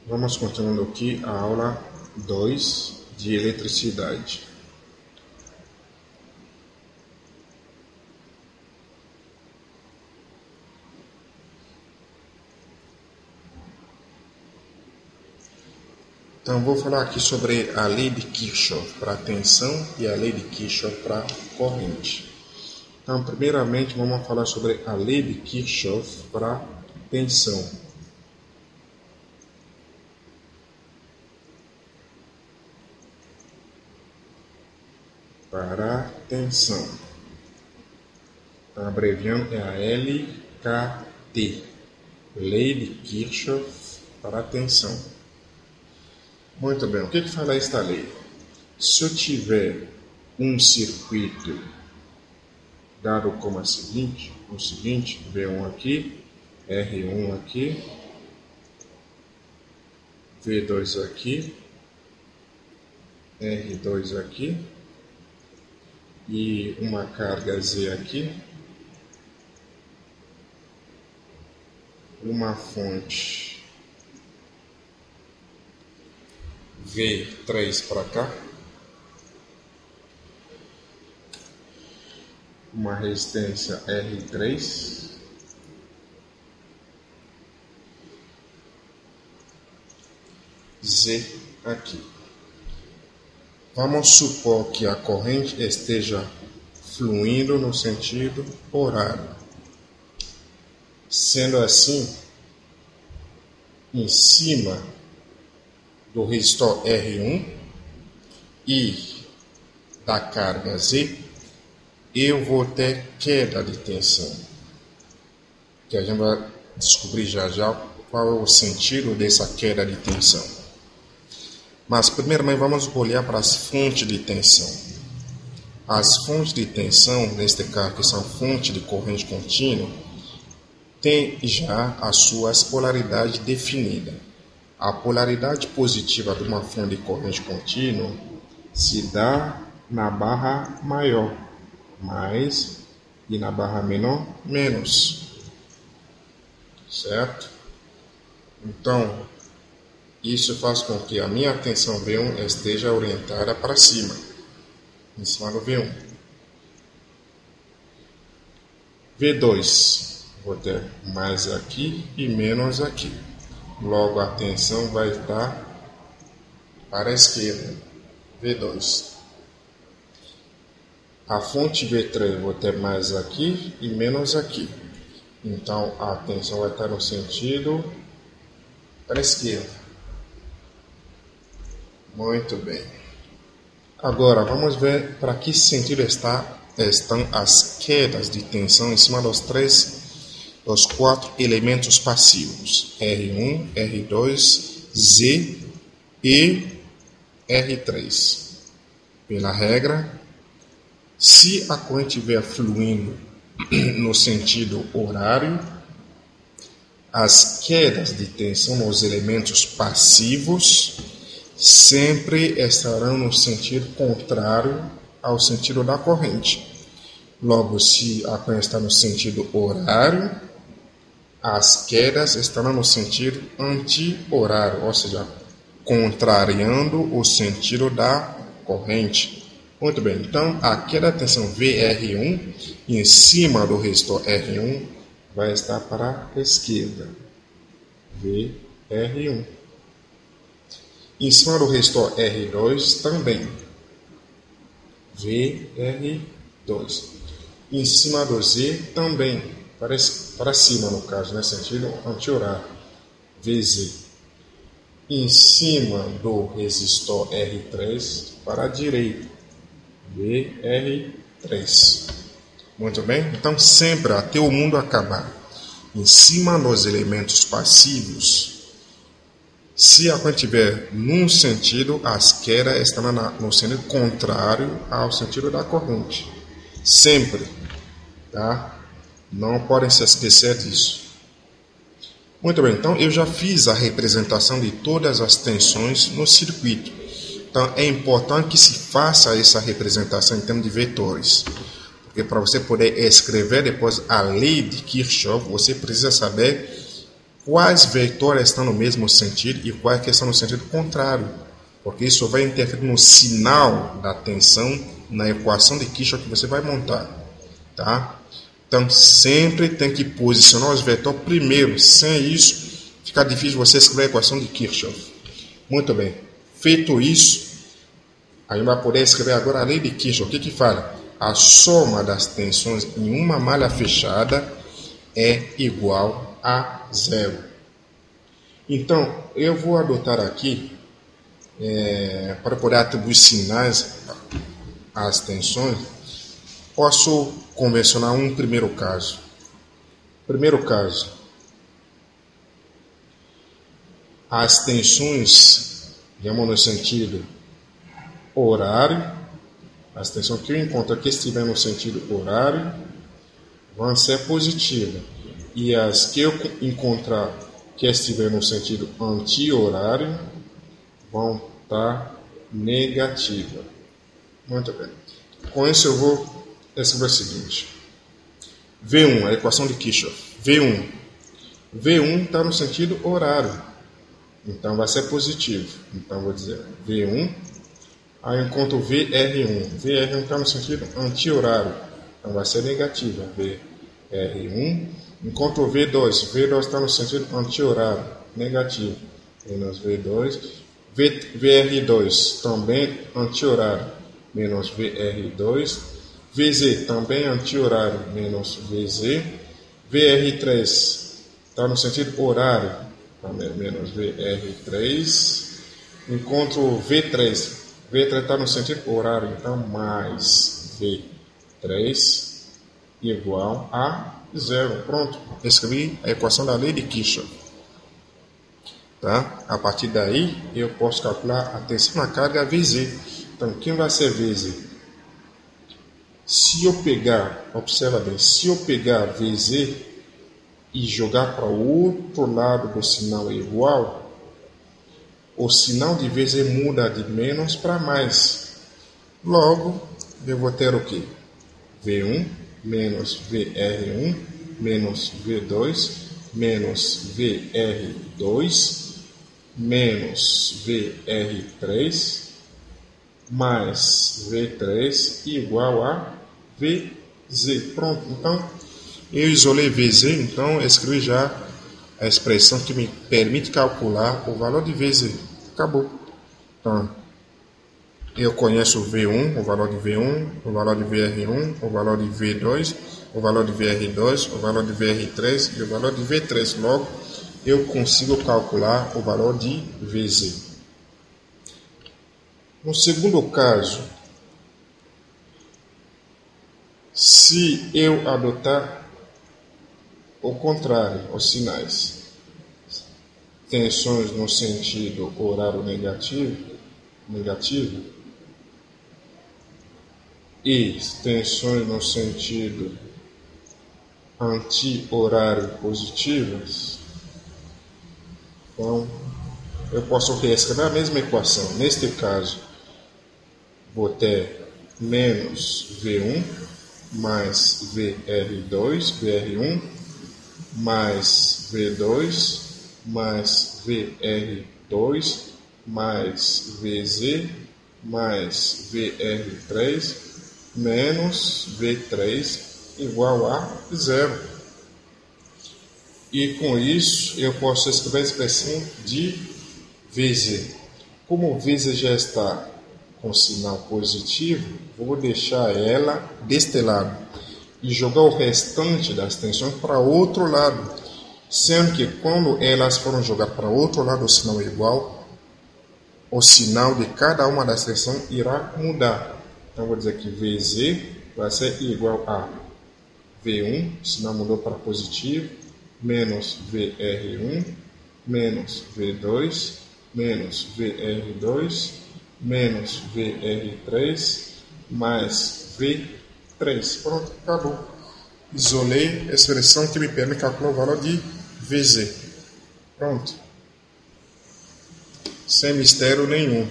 Vamos continuando aqui a aula 2 de eletricidade. Então, vou falar aqui sobre a lei de Kirchhoff para tensão e a lei de Kirchhoff para corrente. Então, primeiramente, vamos falar sobre a lei de Kirchhoff para tensão. Para tensão. Abreviando é a LKT. Lei de Kirchhoff para tensão. Muito bem, o que fala esta lei? Se eu tiver um circuito dado como o seguinte, V1 aqui, R1 aqui, V2 aqui, R2 aqui, e uma carga Z aqui, uma fonte V3 para cá, uma resistência R3, Z aqui. Vamos supor que a corrente esteja fluindo no sentido horário. Sendo assim, em cima do resistor R1 e da carga Z, eu vou ter queda de tensão, que a gente vai descobrir já qual é o sentido dessa queda de tensão. Mas primeiramente vamos olhar para as fontes de tensão. As fontes de tensão, neste caso que são fontes de corrente contínua, têm já as suas polaridades definidas. A polaridade positiva de uma fonte de corrente contínua se dá na barra maior, mais, e na barra menor, menos. Certo? Então, isso faz com que a minha tensão V1 esteja orientada para cima, em cima do V1. V2, vou ter mais aqui e menos aqui. Logo, a tensão vai estar para a esquerda, V2. A fonte V3 vou ter mais aqui e menos aqui. Então, a tensão vai estar no sentido para a esquerda. Muito bem. Agora, vamos ver para que sentido estão as quedas de tensão em cima dos quatro elementos passivos, R1, R2, Z e R3. Pela regra, se a corrente estiver fluindo no sentido horário, as quedas de tensão nos elementos passivos sempre estarão no sentido contrário ao sentido da corrente. Logo, se a corrente está no sentido horário, as quedas estarão no sentido anti-horário, ou seja, contrariando o sentido da corrente. Muito bem, então a queda de tensão VR1 em cima do resistor R1 vai estar para a esquerda, VR1. Em cima do resistor R2 também, VR2. Em cima do Z também, para cima no caso, sentido anti-horário, VZ. Em cima do resistor R3 para a direita, VR3. Muito bem? Então sempre até o mundo acabar, em cima dos elementos passivos, se a corrente estiver num sentido, as quedas estarão no sentido contrário ao sentido da corrente. Sempre. Tá? Não podem se esquecer disso. Muito bem, então eu já fiz a representação de todas as tensões no circuito. Então é importante que se faça essa representação em termos de vetores. Porque para você poder escrever depois a lei de Kirchhoff, você precisa saber quais vetores estão no mesmo sentido e quais que estão no sentido contrário, porque isso vai interferir no sinal da tensão na equação de Kirchhoff que você vai montar, tá? Então sempre tem que posicionar os vetores primeiro, sem isso fica difícil você escrever a equação de Kirchhoff. Muito bem, feito isso, a gente vai poder escrever agora a lei de Kirchhoff. O que fala? A soma das tensões em uma malha fechada é igual a zero. Então, eu vou adotar aqui, para poder atribuir sinais às tensões, posso convencionar um primeiro caso. Primeiro caso, as tensões, digamos no sentido horário, as tensões que eu encontro aqui estiver no sentido horário vão ser positivas, e as que eu encontrar que estiver no sentido anti-horário vão estar negativas. Muito bem. Com isso eu vou escrever o seguinte. V1, a equação de Kirchhoff. V1 está no sentido horário, então vai ser positivo. Então vou dizer V1, aí eu encontro VR1. VR1 está no sentido anti-horário, então vai ser negativa. VR1. Encontro V2. V2 está no sentido anti-horário, negativo. Menos V2. VR2 também anti-horário, menos VR2. VZ também anti-horário, menos VZ. VR3 está no sentido horário, menos VR3. Encontro V3. V3 está no sentido horário, então mais V3 igual a zero. Pronto, escrevi a equação da lei de Kirchhoff. Tá? A partir daí, eu posso calcular a tensão na carga VZ. Então, quem vai ser VZ? Se eu pegar, observa bem, se eu pegar VZ e jogar para o outro lado do sinal igual, o sinal de VZ muda de menos para mais. Logo, eu vou ter o quê? V1 menos VR1 menos V2 menos VR2 menos VR3 mais V3 igual a VZ. Pronto, então eu isolei VZ, então eu escrevi já a expressão que me permite calcular o valor de VZ. Acabou. Então, eu conheço o V1, o valor de V1, o valor de VR1, o valor de V2, o valor de VR2, o valor de VR3 e o valor de V3. Logo, eu consigo calcular o valor de VZ. No segundo caso, se eu adotar o contrário, os sinais, tensões no sentido horário negativo e tensões no sentido anti-horário positivas, então eu posso reescrever a mesma equação. Neste caso, vou ter menos V1 mais VR1 mais V2 mais VR2 mais VZ mais VR3 menos V3 igual a zero. E com isso eu posso escrever a expressão de VZ. Como VZ já está com sinal positivo, vou deixar ela deste lado e jogar o restante das tensões para outro lado, sendo que quando elas foram jogadas para outro lado, o sinal é igual, o sinal de cada uma das tensões irá mudar. Então vou dizer que VZ vai ser igual a V1, o sinal mudou para positivo, menos VR1, menos V2, menos VR2, menos VR3, mais V3. Pronto, acabou. Isolei a expressão que me permite calcular o valor de VZ. Pronto. Sem mistério nenhum.